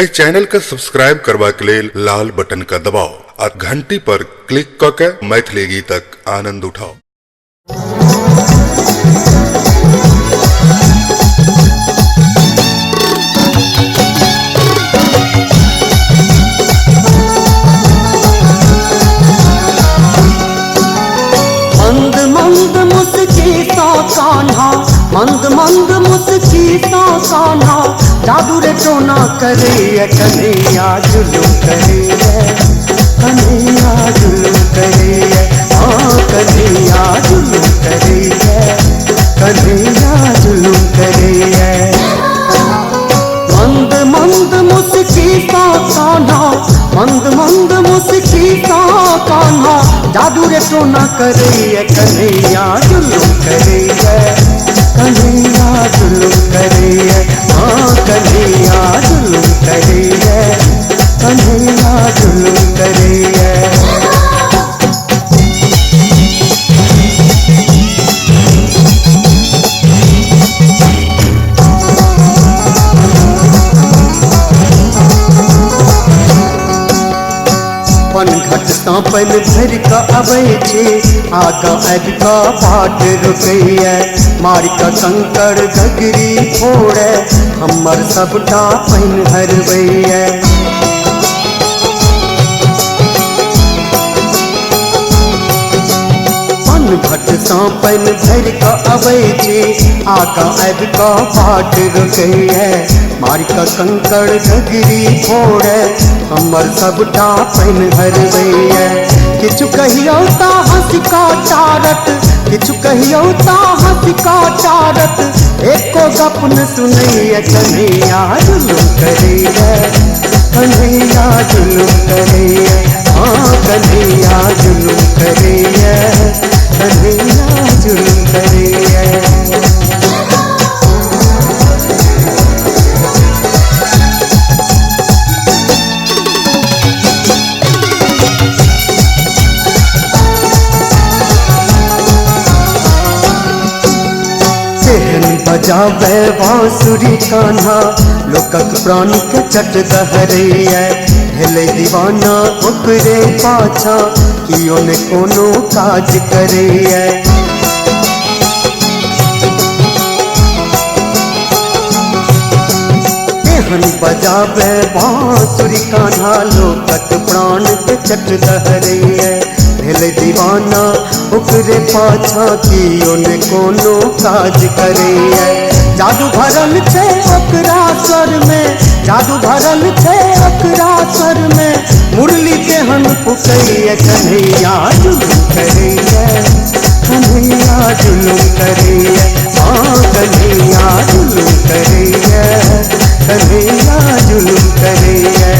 ए channel का subscribe करवा के लेल लाल बटन का दबाओ और घंटी पर क्लिक करके मैथिली गीतक आनंद उठाओ। मंद मंद मुस्की सा कान्हा, मंद मंद मुस्की सा कान्हा, जादू रे टोना करे कन्हैया जुलूम करे, कन्हैया जुलूम करे, हाँ कन्हैया जुलूम करे, कन्हैया जुलूम करे। मंद मंद मुस्की सा कान्हा, मंद मंद मुस्की सा कान्हा, जादू रे टोना करे कन्हैया जुलूम करे, कन्हैया जुलूम करे, हाँ कन्हैया जुलूम करे, कन्हैया जुलूम करे। पनघट साँपन भर का अबै छे, आगा आबि का बाट रुकैया, मार का कंकड़ घगरी फोड़े, हमर सबटा पानि हरबैया। पनघट साँपन भर का अबै छे, आगा आबि का बाट रुकैया, मार का कंकड़ घगरी फोड़े, हमर सबटा पानि हरबैया। किछु कहियो ता हंसी का टारत, किछु कहियो ता हंसी का टारत, एको गप न सुनैया कन्हैया जुलूम करे, कन्हैया जुलूम करे, हाँ कन्हैया जुलूम करे, कन्हैया जुलूम करे। बजावे बांसुरी कान्हा, लोकक प्राण के चट दहरैया, भेलै दीवाना ओकरे पाछा, कियो ने कोनो काज करैया। एहन बजावे बांसुरी कान्हा, लोकक प्राण के चट दहरैया, भेलै दीवाना ओकरे पाछा, कियो ने कोनो काज करैया। जादू भरल छै ओकरा स्वर में, जादू भरल छै ओकरा स्वर में, मुरली तेहन फुकैया कन्हैया जुलूम करैया, कन्हैया जुलूम करैया, हाँ कन्हैया जुलूम करैया, कन्हैया जुलूम करैया।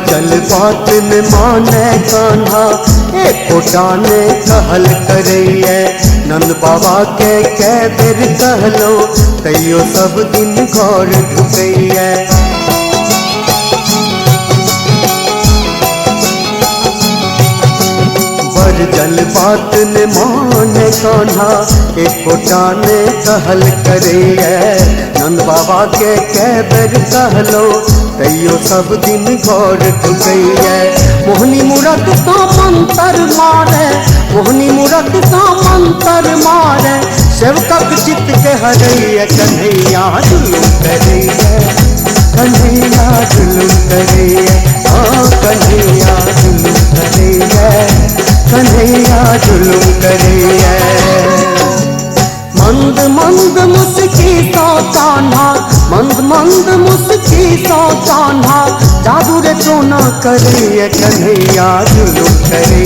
चल बात में माने कान्हा, एको डाने कहल करैया, नंद बाबा के कै बेर कहलो, तैयो सब दिन घर ढुकैया। जल बात ने माने कान्हा, एको डाने कहल करैया, नंद बाबा के कै बेर कहलो, तैयो सब दिन घर ढुकैया। मोहनी मूरत सा मंतर मारे, मोहनी मूरत सा मंतर मारे, सेवकक चित्त के हरैया कन्हैया जुलूम करैया, कन्हैया जुलूम करैया, हाँ कन्हैया जुलूम करैया, कन्हैया जुलूम करैया। मंद मंद मुस्की सा कान्हा, मंद मंद मुस्की सा कान्हा, जादू रे टोना करे कन्हैया जुलूम करे,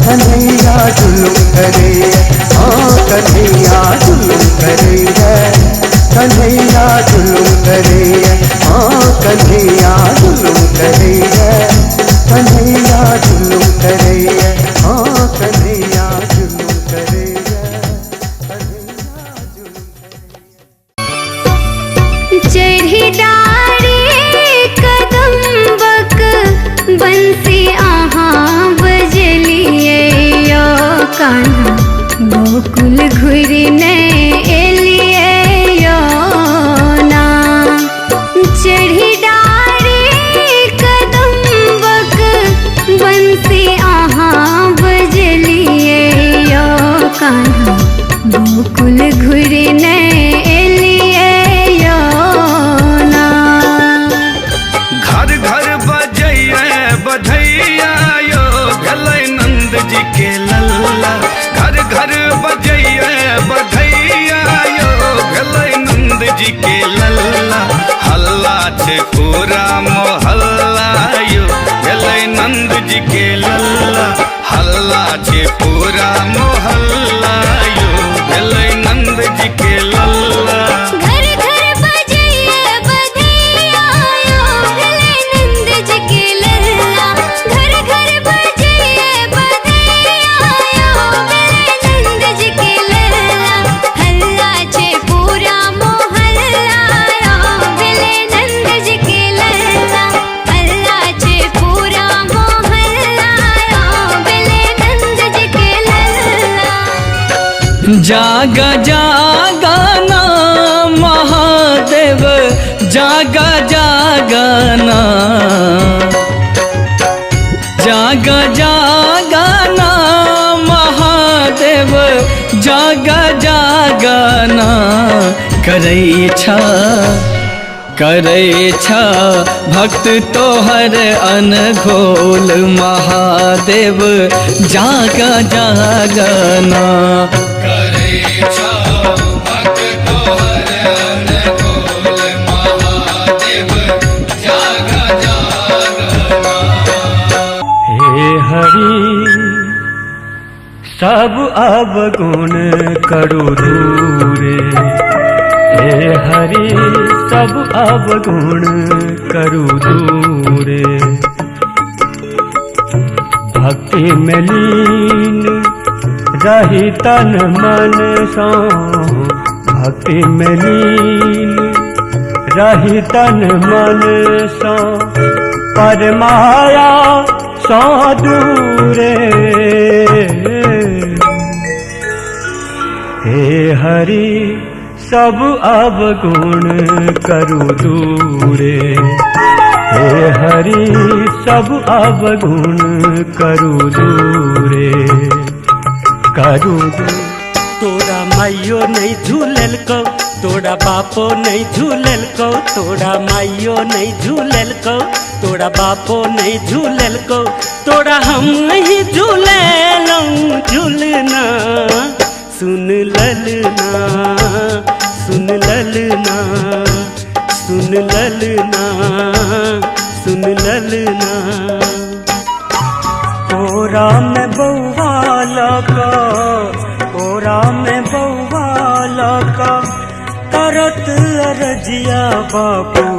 कन्हैया जुलूम करे, हाँ कन्हैया जुलूम करे, कन्हैया जुलूम करे, हाँ कन्हैया जुलूम करे, कन्हैया जुलूम करे, हाँ कन्हैया जुलूम करे। चढ़ी डारे कदम जागा जागा ना महादेव जागा जागा ना, जागा जागा ना महादेव जागा जागा ना, करै छ भक्त तोहर अनघोल महादेव जागा जागा ना, करै छ भक्त तोहर अनघोल महादेव जागा जागा ना। हे हरि सब अवगुण करो दूरे, हे हरि सब अवगुण करो दूरे, भक्ति में लीन रही तन मन सो, भक्ति में लीन रही तन मन सो, पर माया सो दूरे, हे हरि सब अवगुण करु दूरे, हे हरि सब अवगुण करु दूरे, करु दूरे। तोरा माइयो नहीं झूलल को, तोरा बापो नहीं झूलल को, तोरा माइयो नहीं झूलल को, तोरा बापो नहीं झूलल को, तोरा हम ही झूललऊं झूलना, सुन ललना सुन ललना सुन ललना सुन ललना। कोरा में बउआ लगा, कोरा में बउआ लगा, करत अरजिया बाबू